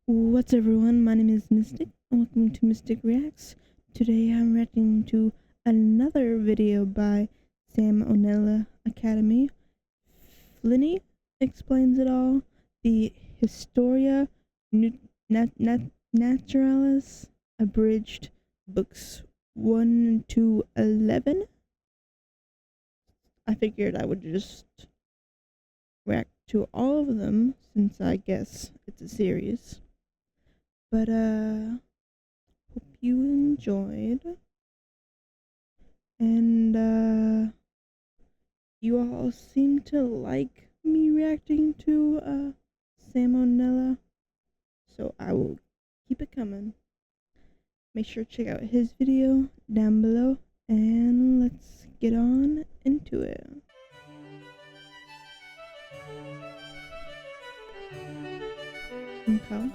What's everyone? My name is Mistic, and welcome to Mistic Reacts. Today I'm reacting to another video by Sam Onella Academy. Pliny explains it all. The Historia Naturalis Abridged, books 1 to 11. I figured I would just react to all of them since I guess it's a series. But hope you enjoyed. And you all seem to like me reacting to Salmonella, so I will keep it coming. Make sure to check out his video down below, and let's get on into it. Okay.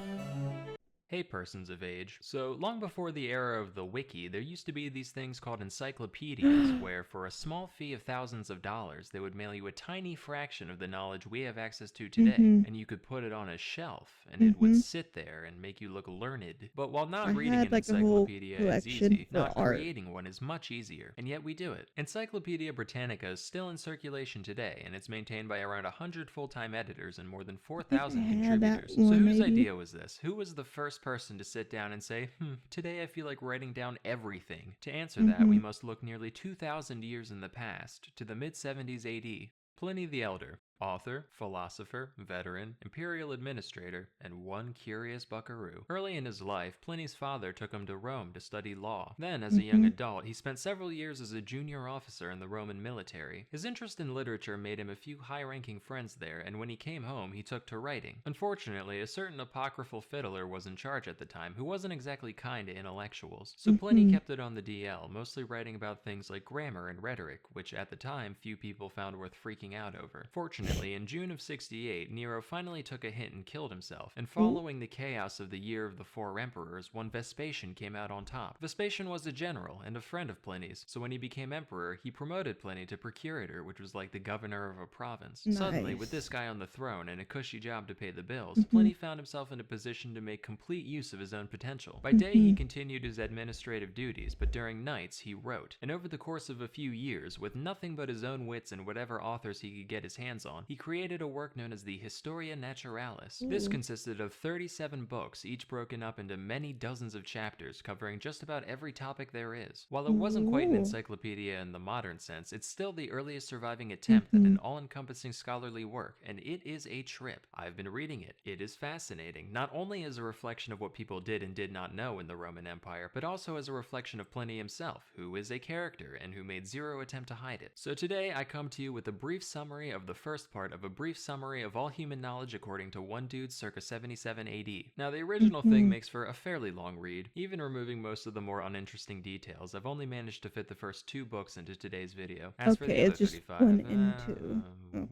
Hey persons of age. So long before the era of the wiki, there used to be these things called encyclopedias, where for a small fee of thousands of dollars, they would mail you a tiny fraction of the knowledge we have access to today, and you could put it on a shelf, and it would sit there and make you look learned. But while not I reading had an like a whole encyclopedia is collection easy, for not art. creating one is much easier, and yet we do it. Encyclopedia Britannica is still in circulation today, and it's maintained by around 100 full-time editors and more than 4,000 contributors. So whose idea was this? Who was the first person to sit down and say, today I feel like writing down everything? To answer that, we must look nearly 2,000 years in the past, to the mid-70s AD. Pliny the Elder, author, philosopher, veteran, imperial administrator, and one curious buckaroo. Early in his life, Pliny's father took him to Rome to study law. Then, as a young adult, he spent several years as a junior officer in the Roman military. His interest in literature made him a few high-ranking friends there, and when he came home, he took to writing. Unfortunately, a certain apocryphal fiddler was in charge at the time, who wasn't exactly kind to intellectuals. So Pliny kept it on the DL, mostly writing about things like grammar and rhetoric, which at the time few people found worth freaking out over. Fortunately, in June of 68, Nero finally took a hint and killed himself, and following the chaos of the Year of the Four Emperors, one Vespasian came out on top. Vespasian was a general and a friend of Pliny's, so when he became emperor, he promoted Pliny to procurator, which was like the governor of a province. Suddenly, with this guy on the throne and a cushy job to pay the bills, Pliny found himself in a position to make complete use of his own potential. By day, he continued his administrative duties, but during nights, he wrote. And over the course of a few years, with nothing but his own wits and whatever authors he could get his hands on, he created a work known as the Historia Naturalis. This consisted of 37 books, each broken up into many dozens of chapters, covering just about every topic there is. While it wasn't quite an encyclopedia in the modern sense, it's still the earliest surviving attempt at an all-encompassing scholarly work, and it is a trip. I've been reading it. It is fascinating, not only as a reflection of what people did and did not know in the Roman Empire, but also as a reflection of Pliny himself, who is a character and who made zero attempt to hide it. So today I come to you with a brief summary of the first part of a brief summary of all human knowledge according to one dude circa 77 AD. Now the original thing makes for a fairly long read. Even removing most of the more uninteresting details, I've only managed to fit the first 2 books into today's video. As for the other 35,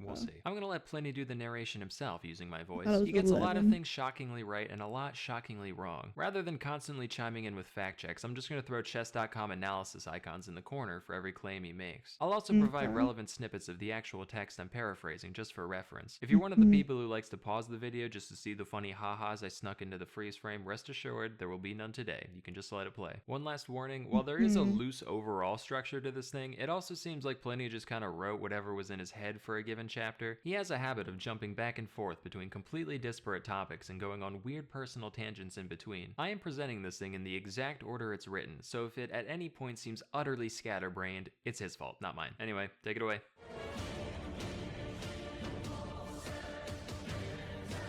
we'll see. I'm gonna let Pliny do the narration himself using my voice. He gets a lot of things shockingly right and a lot shockingly wrong. Rather than constantly chiming in with fact checks, I'm just gonna throw chess.com analysis icons in the corner for every claim he makes. I'll also provide relevant snippets of the actual text I'm paraphrasing just for reference. If you're one of the people who likes to pause the video just to see the funny ha-has I snuck into the freeze frame, rest assured there will be none today. You can just let it play. One last warning, while there is a loose overall structure to this thing, it also seems like Pliny just kind of wrote whatever was in his head for a given chapter. He has a habit of jumping back and forth between completely disparate topics and going on weird personal tangents in between. I am presenting this thing in the exact order it's written, so if it at any point seems utterly scatterbrained, it's his fault, not mine. Anyway, take it away.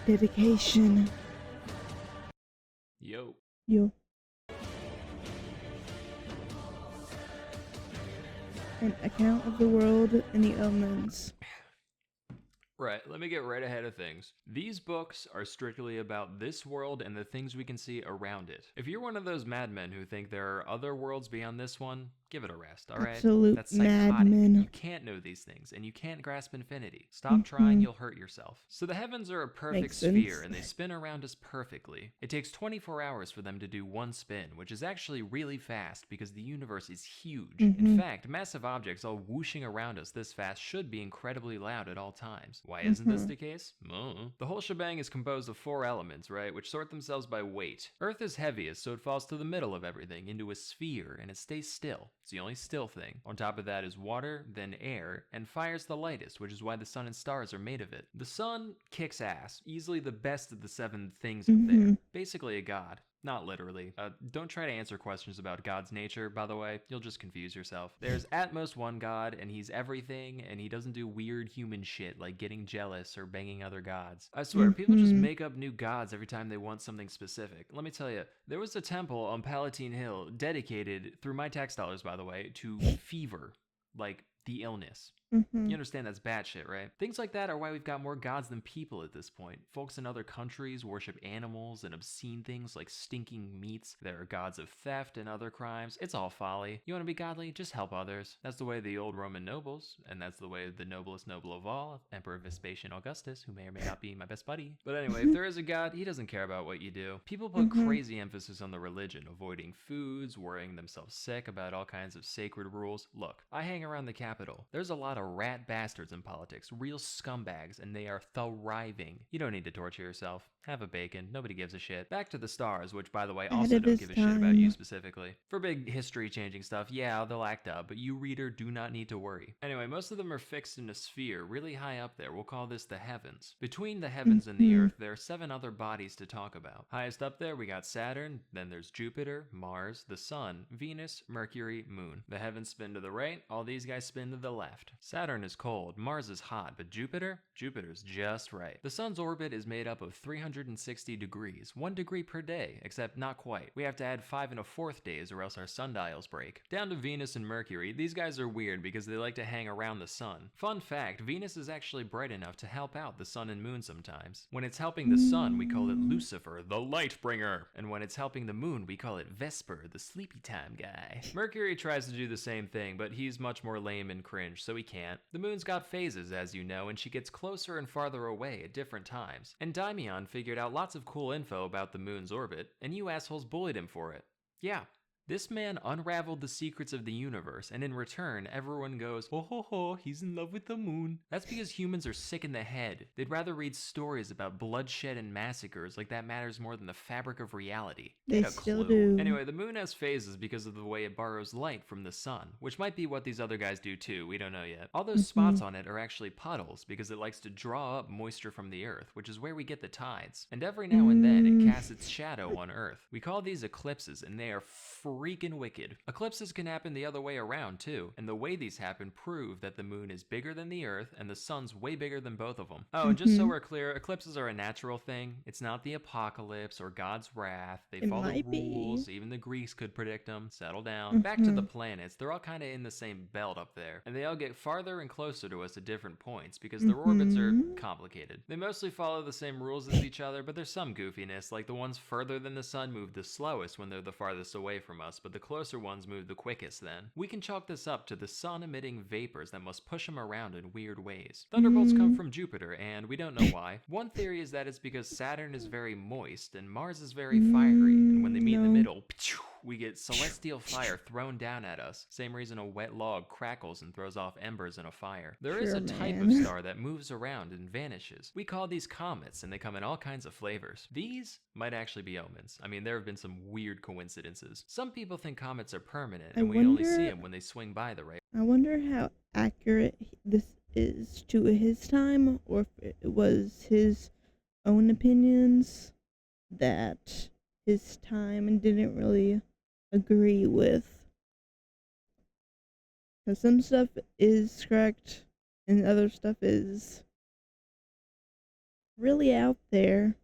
Dedication. Yo. An account of the world and the elements. Right, let me get right ahead of things. These books are strictly about this world and the things we can see around it. If you're one of those madmen who think there are other worlds beyond this one, give it a rest, alright? Absolute That's psychotic. madmen. You can't know these things, and you can't grasp infinity. Stop trying, you'll hurt yourself. So the heavens are a perfect sphere, and they spin around us perfectly. It takes 24 hours for them to do one spin, which is actually really fast because the universe is huge. In fact, massive objects all whooshing around us this fast should be incredibly loud at all times. Why isn't this the case? The whole shebang is composed of 4 elements, right, which sort themselves by weight. Earth is heaviest, so it falls to the middle of everything, into a sphere, and it stays still. It's the only still thing. On top of that is water, then air, and fire's the lightest, which is why the sun and stars are made of it. The sun kicks ass, easily the best of the 7 things up there. Basically a god. Not literally. Don't try to answer questions about God's nature, by the way. You'll just confuse yourself. There's at most one God, and he's everything, and he doesn't do weird human shit like getting jealous or banging other gods. I swear, people just make up new gods every time they want something specific. Let me tell you, there was a temple on Palatine Hill dedicated, through my tax dollars, by the way, to fever. Like, the illness. You understand that's bad shit, right? Things like that are why we've got more gods than people at this point. Folks in other countries worship animals and obscene things like stinking meats. There are gods of theft and other crimes. It's all folly. You want to be godly? Just help others. That's the way of the old Roman nobles, and that's the way of the noblest noble of all, Emperor Vespasian Augustus, who may or may not be my best buddy. But anyway, if there is a god, he doesn't care about what you do. People put crazy emphasis on the religion, avoiding foods, worrying themselves sick about all kinds of sacred rules. Look, I hang around the capital. There's a lot of rat bastards in politics, real scumbags, and they are thriving. You don't need to torture yourself. Have a bacon. Nobody gives a shit. Back to the stars, which, by the way, also don't give a shit about you specifically. For big history-changing stuff, yeah, they'll act up, but you, reader, do not need to worry. Anyway, most of them are fixed in a sphere, really high up there. We'll call this the heavens. Between the heavens and the earth, there are 7 other bodies to talk about. Highest up there, we got Saturn, then there's Jupiter, Mars, the Sun, Venus, Mercury, Moon. The heavens spin to the right, all these guys spin to the left. Saturn is cold, Mars is hot, but Jupiter's just right. The sun's orbit is made up of 360 degrees, 1 degree per day, except not quite. We have to add 5 1/4 days or else our sundials break. Down to Venus and Mercury, these guys are weird because they like to hang around the sun. Fun fact, Venus is actually bright enough to help out the sun and moon sometimes. When it's helping the sun, we call it Lucifer, the light bringer. And when it's helping the moon, we call it Vesper, the sleepy time guy. Mercury tries to do the same thing, but he's much more lame and cringe, so he can't. The moon's got phases, as you know, and she gets closer and farther away at different times. And Daimion figured out lots of cool info about the moon's orbit, and you assholes bullied him for it. Yeah. This man unraveled the secrets of the universe, and in return, everyone goes, ho ho ho, he's in love with the moon. That's because humans are sick in the head. They'd rather read stories about bloodshed and massacres like that matters more than the fabric of reality. They still do. Anyway, the moon has phases because of the way it borrows light from the sun, which might be what these other guys do too, we don't know yet. All those spots on it are actually puddles because it likes to draw up moisture from the earth, which is where we get the tides. And every now and then, it casts its shadow on earth. We call these eclipses, and they are freaking wicked. Eclipses can happen the other way around too, and the way these happen prove that the moon is bigger than the earth and the sun's way bigger than both of them. Oh, and just so we're clear, eclipses are a natural thing. It's not the apocalypse or God's wrath. They follow rules. Even the Greeks could predict them. Settle down. Back to the planets. They're all kind of in the same belt up there, and they all get farther and closer to us at different points because their orbits are complicated. They mostly follow the same rules as each other, but there's some goofiness, like the ones further than the sun move the slowest when they're the farthest away from us, but the closer ones move the quickest then. We can chalk this up to the sun emitting vapors that must push them around in weird ways. Thunderbolts come from Jupiter, and we don't know why. One theory is that it's because Saturn is very moist and Mars is very fiery, and when they meet in the middle, we get celestial fire thrown down at us. Same reason a wet log crackles and throws off embers in a fire. There is a type of star that moves around and vanishes. We call these comets, and they come in all kinds of flavors. These might actually be omens. I mean, there have been some weird coincidences. Some people think comets are permanent, and we only see them when they swing by the right. I wonder how accurate this is to his time, or if it was his own opinions that his time didn't really agree with. Because some stuff is correct and other stuff is really out there.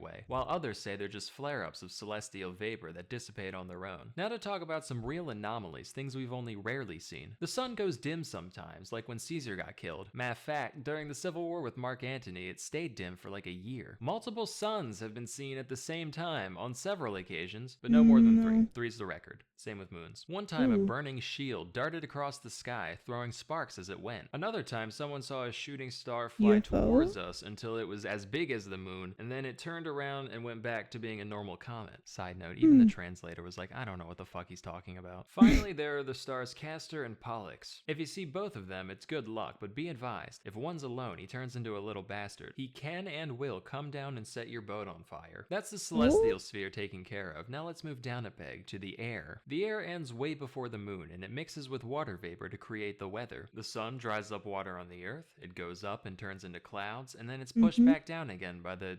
Way, while others say they're just flare-ups of celestial vapor that dissipate on their own. Now to talk about some real anomalies, things we've only rarely seen. The sun goes dim sometimes, like when Caesar got killed. Matter of fact, during the Civil War with Mark Antony, it stayed dim for like a year. Multiple suns have been seen at the same time on several occasions, but no more than 3. 3's the record. Same with moons. One time, a burning shield darted across the sky, throwing sparks as it went. Another time, someone saw a shooting star fly towards us until it was as big as the moon, and then it turned around around and went back to being a normal comet. Side note, even the translator was like, I don't know what the fuck he's talking about. Finally, there are the stars Castor and Pollux. If you see both of them, it's good luck, but be advised, if one's alone, he turns into a little bastard. He can and will come down and set your boat on fire. That's the celestial sphere taken care of. Now let's move down a peg to the air. The air ends way before the moon, and it mixes with water vapor to create the weather. The sun dries up water on the earth, it goes up and turns into clouds, and then it's pushed back down again by the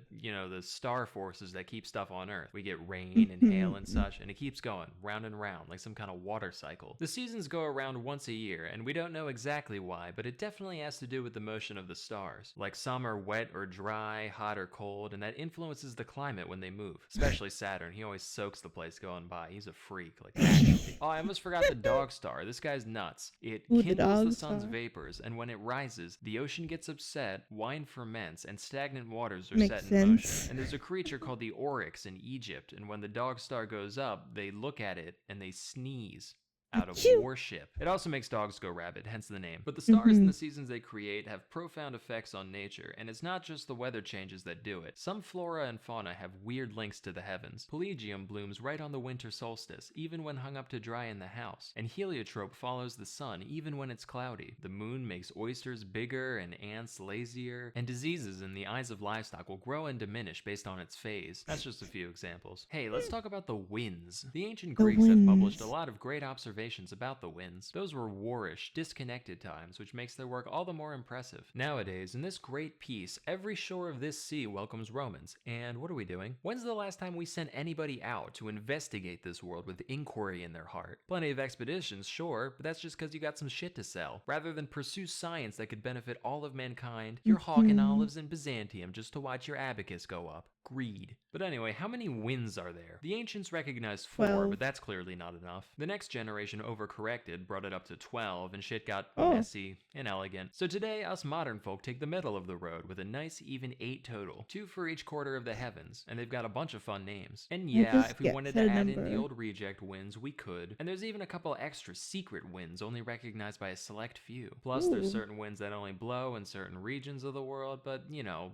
star forces that keep stuff on earth. We get rain and hail and such, and it keeps going round and round like some kind of water cycle. The seasons go around once a year, and we don't know exactly why, but it definitely has to do with the motion of the stars. Like some are wet or dry, hot or cold, and that influences the climate when they move. Especially Saturn, he always soaks the place going by. He's a freak, like naturally. Oh, I almost forgot the dog star. This guy's nuts. It kindles the sun's vapors, and when it rises, the ocean gets upset, wine ferments, and stagnant waters are set in motion. And there's a creature called the oryx in Egypt, and when the dog star goes up, they look at it and they sneeze out of worship. It also makes dogs go rabid, hence the name. But the stars and the seasons they create have profound effects on nature, and it's not just the weather changes that do it. Some flora and fauna have weird links to the heavens. Pelagium blooms right on the winter solstice, even when hung up to dry in the house, and heliotrope follows the sun even when it's cloudy. The moon makes oysters bigger and ants lazier, and diseases in the eyes of livestock will grow and diminish based on its phase. That's just a few examples. Hey, let's talk about the winds. The ancient Greeks have published a lot of great observations about the winds. Those were warish, disconnected times, which makes their work all the more impressive. Nowadays, in this great peace, every shore of this sea welcomes Romans. And what are we doing? When's the last time we sent anybody out to investigate this world with inquiry in their heart? Plenty of expeditions, sure, but that's just because you got some shit to sell. Rather than pursue science that could benefit all of mankind, you're hawking olives in Byzantium just to watch your abacus go up. Greed. But anyway, how many winds are there? The ancients recognized 4, but that's clearly not enough. The next generation overcorrected, brought it up to 12, and shit got messy, inelegant. So today, us modern folk take the middle of the road with a nice even 8 total. 2 for each quarter of the heavens, and they've got a bunch of fun names. And yeah, if we wanted to add in the old reject winds, we could. And there's even a couple extra secret winds only recognized by a select few. Plus, there's certain winds that only blow in certain regions of the world, but,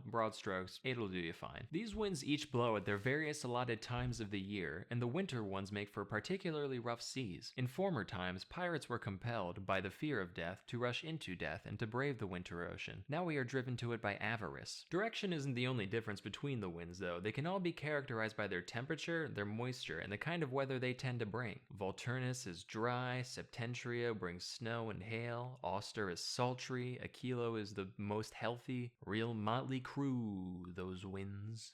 broad strokes, it'll do you fine. These winds each blow at their various allotted times of the year, and the winter ones make for particularly rough seas. In former times, pirates were compelled, by the fear of death, to rush into death and to brave the winter ocean. Now we are driven to it by avarice. Direction isn't the only difference between the winds, though. They can all be characterized by their temperature, their moisture, and the kind of weather they tend to bring. Volturnus is dry, Septentrio brings snow and hail, Auster is sultry, Aquilo is the most healthy. Real motley crew, those winds.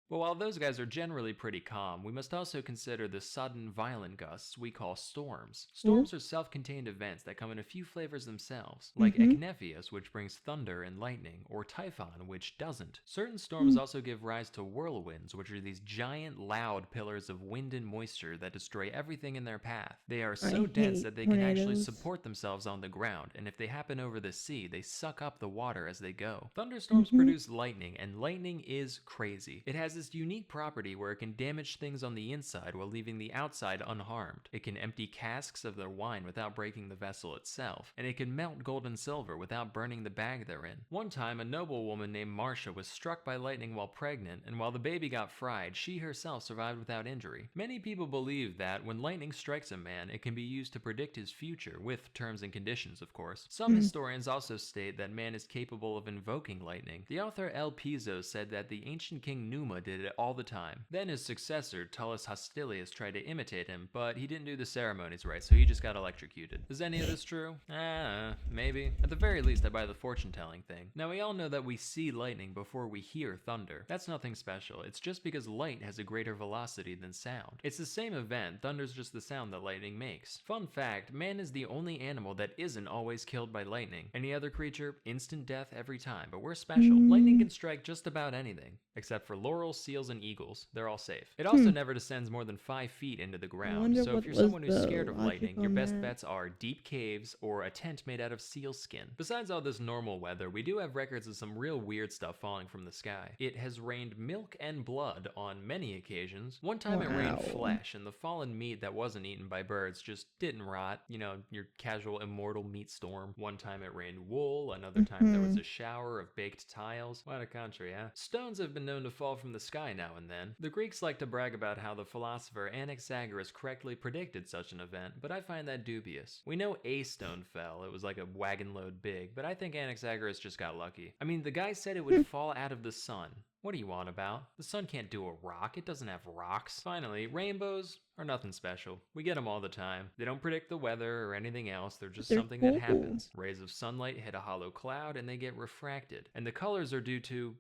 Well, while those guys are generally pretty calm, we must also consider the sudden, violent gusts we call storms. Storms are self-contained events that come in a few flavors themselves, like Eknephius, which brings thunder and lightning, or Typhon, which doesn't. Certain storms also give rise to whirlwinds, which are these giant, loud pillars of wind and moisture that destroy everything in their path. They are so dense that they can actually support themselves on the ground, and if they happen over the sea, they suck up the water as they go. Thunderstorms produce lightning, and lightning is crazy. It has this unique property where it can damage things on the inside while leaving the outside unharmed. It can empty casks of their wine without breaking the vessel itself, and it can melt gold and silver without burning the bag they're in. One time, a noblewoman named Marcia was struck by lightning while pregnant, and while the baby got fried, she herself survived without injury. Many people believe that when lightning strikes a man, it can be used to predict his future, with terms and conditions, of course. Some historians also state that man is capable of invoking lightning. The author L. Piso said that the ancient king Numa did it all the time. Then his successor, Tullus Hostilius, tried to imitate him, but he didn't do the ceremonies right, so he just got electrocuted. Is any of this true? Maybe. At the very least, I buy the fortune-telling thing. Now, we all know that we see lightning before we hear thunder. That's nothing special. It's just because light has a greater velocity than sound. It's the same event, thunder's just the sound that lightning makes. Fun fact, man is the only animal that isn't always killed by lightning. Any other creature, instant death every time, but we're special. Lightning can strike just about anything, except for laurels, seals, and eagles. They're all safe. It also never descends more than 5 feet into the ground, so if you're someone who's scared of lightning, your best bets are deep caves or a tent made out of seal skin. Besides all this normal weather, we do have records of some real weird stuff falling from the sky. It has rained milk and blood on many occasions. One time it rained flesh, and the fallen meat that wasn't eaten by birds just didn't rot. You know, your casual immortal meat storm. One time it rained wool, another time there was a shower of baked tiles. What a country, huh? Stones have been known to fall from the the sky now and then. The Greeks like to brag about how the philosopher Anaxagoras correctly predicted such an event, but I find that dubious. We know a stone fell, it was like a wagon load big, but I think Anaxagoras just got lucky. I mean, the guy said it would fall out of the sun. What are you on about? The sun can't do a rock, it doesn't have rocks. Finally, rainbows are nothing special. We get them all the time. They don't predict the weather or anything else, they're just something that happens. Rays of sunlight hit a hollow cloud and they get refracted. And the colors are due to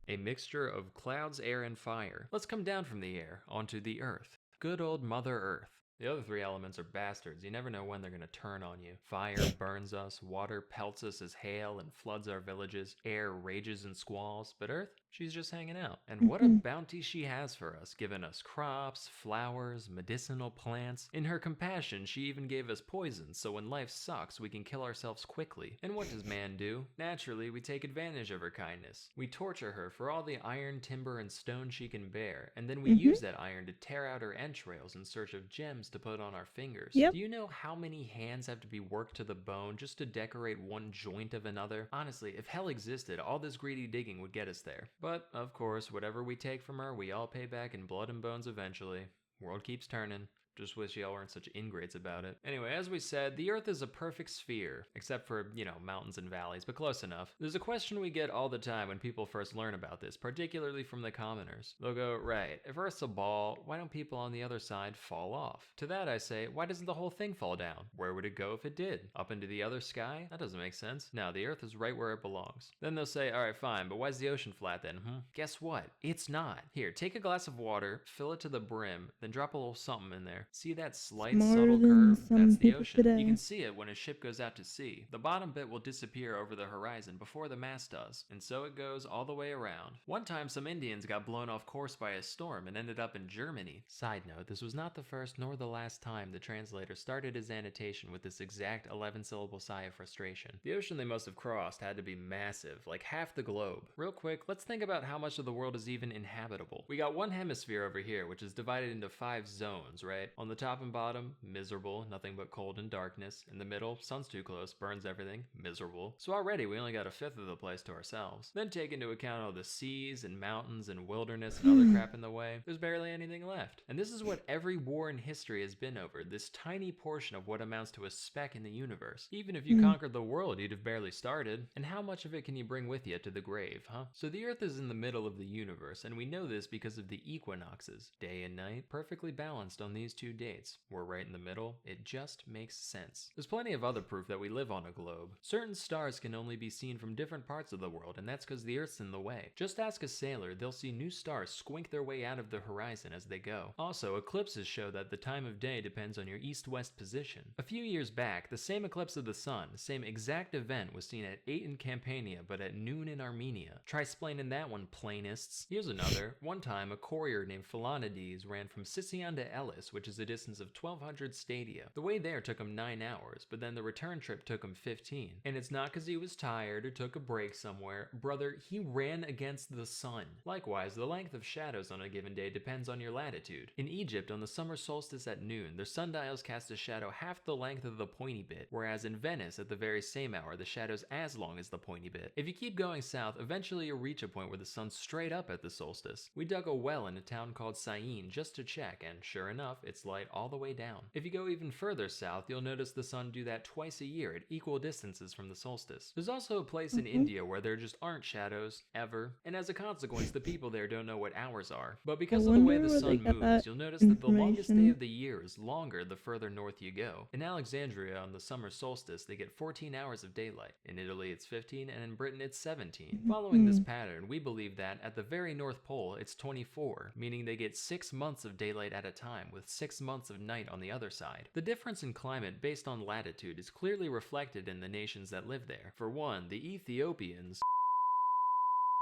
a mixture of clouds, air, and fire. Let's come down from the air onto the earth. Good old Mother Earth. The other three elements are bastards. You never know when they're gonna turn on you. Fire burns us, water pelts us as hail and floods our villages, air rages in squalls, but Earth, she's just hanging out. And what a bounty she has for us, giving us crops, flowers, medicinal plants. In her compassion, she even gave us poison, so when life sucks, we can kill ourselves quickly. And what does man do? Naturally, we take advantage of her kindness. We torture her for all the iron, timber, and stone she can bear, and then we use that iron to tear out her entrails in search of gems to put on our fingers. Yep. Do you know how many hands have to be worked to the bone just to decorate one joint of another? Honestly, if hell existed, all this greedy digging would get us there. But, of course, whatever we take from her, we all pay back in blood and bones eventually. World keeps turning. Just wish y'all weren't such ingrates about it. Anyway, as we said, the Earth is a perfect sphere, except for, mountains and valleys, but close enough. There's a question we get all the time when people first learn about this, particularly from the commoners. They'll go, right, if Earth's a ball, why don't people on the other side fall off? To that I say, why doesn't the whole thing fall down? Where would it go if it did? Up into the other sky? That doesn't make sense. No, the Earth is right where it belongs. Then they'll say, alright, fine, but why's the ocean flat then? Guess what? It's not. Here, take a glass of water, fill it to the brim, then drop a little something in there. See that slight subtle curve? That's the ocean. You can see it when a ship goes out to sea. The bottom bit will disappear over the horizon before the mast does, and so it goes all the way around. One time some Indians got blown off course by a storm and ended up in Germany. Side note, this was not the first nor the last time the translator started his annotation with this exact 11-syllable sigh of frustration. The ocean they must have crossed had to be massive, like half the globe. Real quick, let's think about how much of the world is even inhabitable. We got one hemisphere over here, which is divided into 5 zones, right? On the top and bottom, miserable, nothing but cold and darkness. In the middle, sun's too close, burns everything, miserable. So already we only got a fifth of the place to ourselves. Then take into account all the seas and mountains and wilderness and other crap in the way, there's barely anything left. And this is what every war in history has been over, this tiny portion of what amounts to a speck in the universe. Even if you conquered the world, you'd have barely started. And how much of it can you bring with you to the grave, huh? So the Earth is in the middle of the universe, and we know this because of the equinoxes. Day and night, perfectly balanced on these 2 dates. We're right in the middle, it just makes sense. There's plenty of other proof that we live on a globe. Certain stars can only be seen from different parts of the world, and that's because the Earth's in the way. Just ask a sailor, they'll see new stars squink their way out of the horizon as they go. Also, eclipses show that the time of day depends on your east-west position. A few years back, the same eclipse of the sun, same exact event, was seen at 8 in Campania, but at noon in Armenia. Try splaining that one, planists. Here's another. One time, a courier named Philonides ran from Sicyon to Elis, which is a distance of 1,200 stadia. The way there took him 9 hours, but then the return trip took him 15. And it's not because he was tired or took a break somewhere. Brother, he ran against the sun. Likewise, the length of shadows on a given day depends on your latitude. In Egypt, on the summer solstice at noon, their sundials cast a shadow half the length of the pointy bit, whereas in Venice, at the very same hour, the shadow's as long as the pointy bit. If you keep going south, eventually you'll reach a point where the sun's straight up at the solstice. We dug a well in a town called Syene just to check, and sure enough, it's light all the way down. If you go even further south, you'll notice the sun do that twice a year at equal distances from the solstice. There's also a place in India where there just aren't shadows, ever, and as a consequence, the people there don't know what hours are. But because of the way the sun moves, you'll notice that the longest day of the year is longer the further north you go. In Alexandria, on the summer solstice, they get 14 hours of daylight. In Italy, it's 15, and in Britain, it's 17. Following this pattern, we believe that at the very North Pole, it's 24, meaning they get 6 months of daylight at a time, with 6 months of night on the other side. The difference in climate based on latitude is clearly reflected in the nations that live there. For one, the Ethiopians.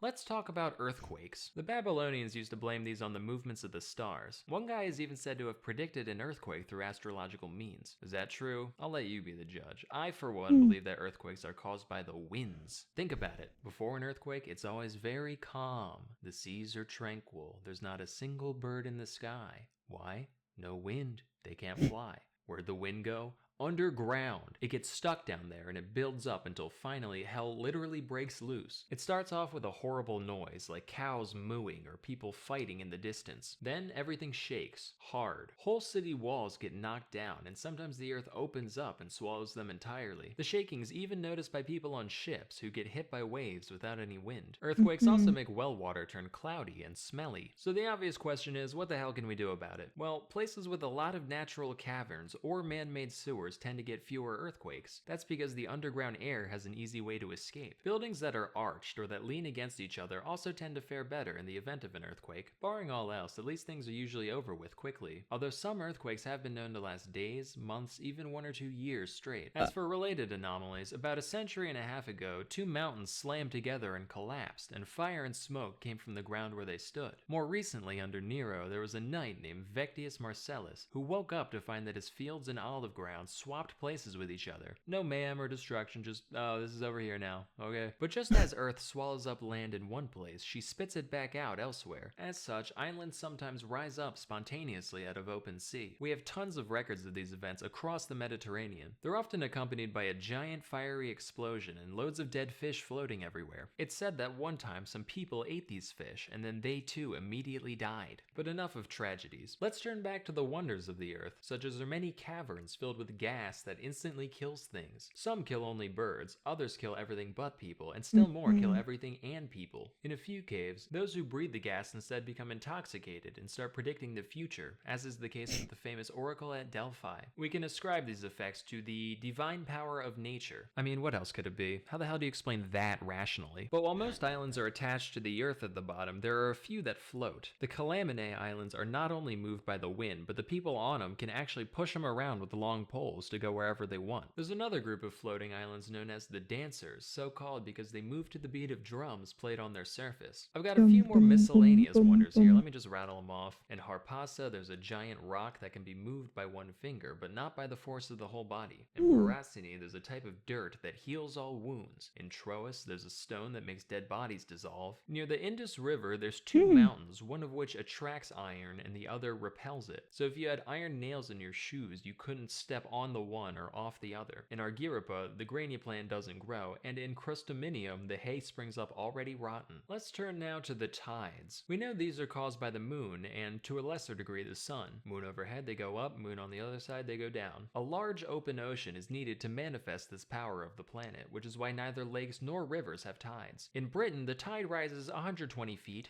Let's talk about earthquakes. The Babylonians used to blame these on the movements of the stars. One guy is even said to have predicted an earthquake through astrological means. Is that true? I'll let you be the judge. I, for one, believe that earthquakes are caused by the winds. Think about it. Before an earthquake, it's always very calm. The seas are tranquil. There's not a single bird in the sky. Why? No wind. They can't fly. Where'd the wind go? underground. It gets stuck down there and it builds up until finally hell literally breaks loose. It starts off with a horrible noise like cows mooing or people fighting in the distance. Then everything shakes, hard. Whole city walls get knocked down and sometimes the earth opens up and swallows them entirely. The shaking's even noticed by people on ships who get hit by waves without any wind. Earthquakes also make well water turn cloudy and smelly. So the obvious question is, what the hell can we do about it? Well, places with a lot of natural caverns or man-made sewers tend to get fewer earthquakes. That's because the underground air has an easy way to escape. Buildings that are arched or that lean against each other also tend to fare better in the event of an earthquake. Barring all else, at least things are usually over with quickly. Although some earthquakes have been known to last days, months, even 1 or 2 years straight. As for related anomalies, about a century and a half ago, 2 mountains slammed together and collapsed, and fire and smoke came from the ground where they stood. More recently, under Nero, there was a knight named Vectius Marcellus who woke up to find that his fields and olive grounds swapped places with each other. No mayhem or destruction, just, oh, this is over here now, okay? But just as Earth swallows up land in one place, she spits it back out elsewhere. As such, islands sometimes rise up spontaneously out of open sea. We have tons of records of these events across the Mediterranean. They're often accompanied by a giant fiery explosion and loads of dead fish floating everywhere. It's said that one time some people ate these fish and then they too immediately died. But enough of tragedies. Let's turn back to the wonders of the Earth, such as there are many caverns filled with gas that instantly kills things. Some kill only birds, others kill everything but people, and still more kill everything and people. In a few caves, those who breathe the gas instead become intoxicated and start predicting the future, as is the case with the famous oracle at Delphi. We can ascribe these effects to the divine power of nature. I mean, what else could it be? How the hell do you explain that rationally? But while most islands are attached to the earth at the bottom, there are a few that float. The Calaminae Islands are not only moved by the wind, but the people on them can actually push them around with long poles to go wherever they want. There's another group of floating islands known as the Dancers, so called because they move to the beat of drums played on their surface. I've got a few more miscellaneous wonders here, let me just rattle them off. In Harpassa, there's a giant rock that can be moved by one finger, but not by the force of the whole body. In Paracini, there's a type of dirt that heals all wounds. In Troas, there's a stone that makes dead bodies dissolve. Near the Indus River, there's 2 mountains, one of which attracts iron and the other repels it. So if you had iron nails in your shoes, you couldn't step on the one or off the other. In Argyripa, the grania plant doesn't grow, and in Crustuminium, the hay springs up already rotten. Let's turn now to the tides. We know these are caused by the moon, and to a lesser degree the sun. Moon overhead, they go up, moon on the other side, they go down. A large open ocean is needed to manifest this power of the planet, which is why neither lakes nor rivers have tides. In Britain, the tide rises 120 feet.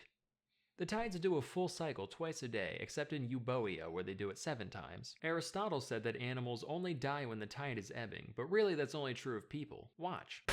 The tides do a full cycle twice a day, except in Euboea, where they do it 7 times. Aristotle said that animals only die when the tide is ebbing, but really that's only true of people. Watch.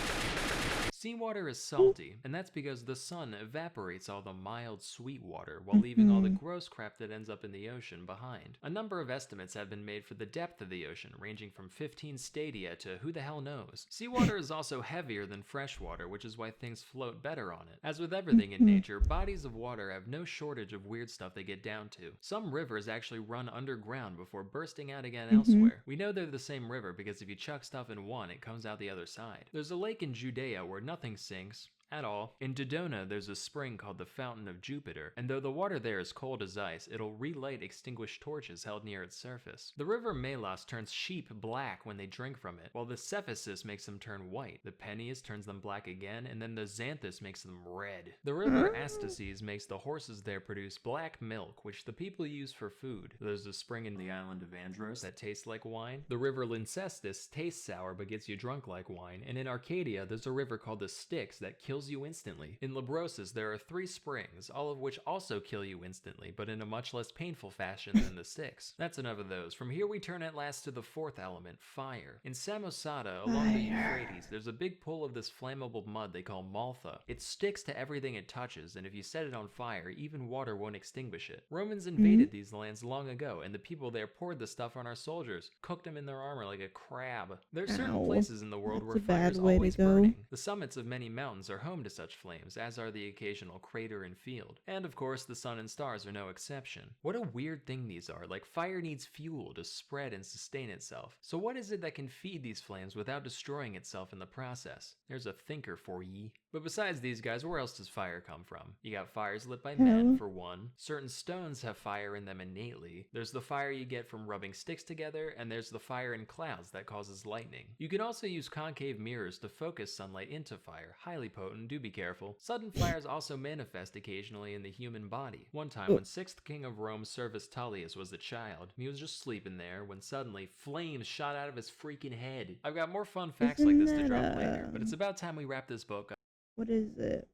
Seawater is salty, and that's because the sun evaporates all the mild, sweet water while leaving all the gross crap that ends up in the ocean behind. A number of estimates have been made for the depth of the ocean, ranging from 15 stadia to who the hell knows. Seawater is also heavier than fresh water, which is why things float better on it. As with everything in nature, bodies of water have no shortage of weird stuff they get down to. Some rivers actually run underground before bursting out again elsewhere. We know they're the same river because if you chuck stuff in one, it comes out the other side. There's a lake in Judea where nothing sinks at all. In Dodona, there's a spring called the Fountain of Jupiter, and though the water there is cold as ice, it'll relight extinguished torches held near its surface. The river Melos turns sheep black when they drink from it, while the Cephasus makes them turn white, the Peneus turns them black again, and then the Xanthus makes them red. The river Astaces makes the horses there produce black milk, which the people use for food. There's a spring in the island of Andros that tastes like wine. The river Lyncestis tastes sour but gets you drunk like wine, and in Arcadia, there's a river called the Styx that kills you instantly. In Labrosis, there are 3 springs, all of which also kill you instantly, but in a much less painful fashion than the 6. That's enough of those. From here we turn at last to the 4th element, fire. In Samosata, along the Euphrates, there's a big pool of this flammable mud they call maltha. It sticks to everything it touches, and if you set it on fire, even water won't extinguish it. Romans invaded these lands long ago, and the people there poured the stuff on our soldiers, cooked them in their armor like a crab. There are certain places in the world where fire is always burning. The summits of many mountains are home home to such flames, as are the occasional crater and field. And of course, the sun and stars are no exception. What a weird thing these are, like fire needs fuel to spread and sustain itself. So what is it that can feed these flames without destroying itself in the process? There's a thinker for ye. But besides these guys, where else does fire come from? You got fires lit by men, for one. Certain stones have fire in them innately. There's the fire you get from rubbing sticks together, and there's the fire in clouds that causes lightning. You can also use concave mirrors to focus sunlight into fire. Highly potent, do be careful. Sudden fires also manifest occasionally in the human body. One time when 6th king of Rome, Servius Tullius, was a child, he was just sleeping there when suddenly flames shot out of his freaking head. I've got more fun facts like this to drop later, but it's about time we wrap this book up. What is it?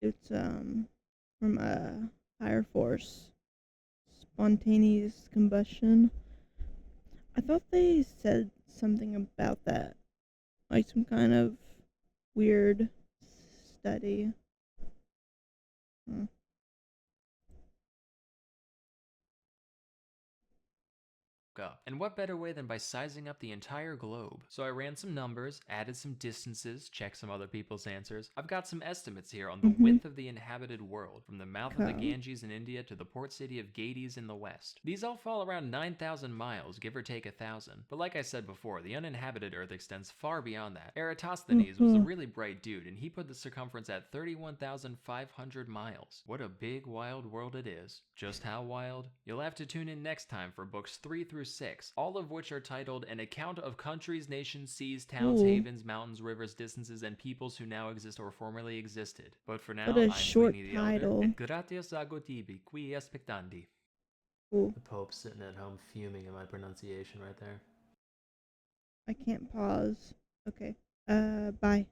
It's from Fire Force. Spontaneous combustion. I thought they said something about that. Like some kind of weird study. Up. And what better way than by sizing up the entire globe? So I ran some numbers, added some distances, checked some other people's answers. I've got some estimates here on the width of the inhabited world, from the mouth of the Ganges in India to the port city of Gades in the west. These all fall around 9,000 miles, give or take 1,000. But like I said before, the uninhabited Earth extends far beyond that. Eratosthenes was a really bright dude, and he put the circumference at 31,500 miles. What a big, wild world it is. Just how wild? You'll have to tune in next time for books 3 through 6, all of which are titled An Account of Countries, Nations, Seas, Towns, Havens, Mountains, Rivers, Distances, and Peoples who now exist or formerly existed. But for now, I'm Pliny the Elder, and gratias ago tibi, qui aspectandi. The Pope's sitting at home fuming at my pronunciation right there. I can't pause. Okay. Bye.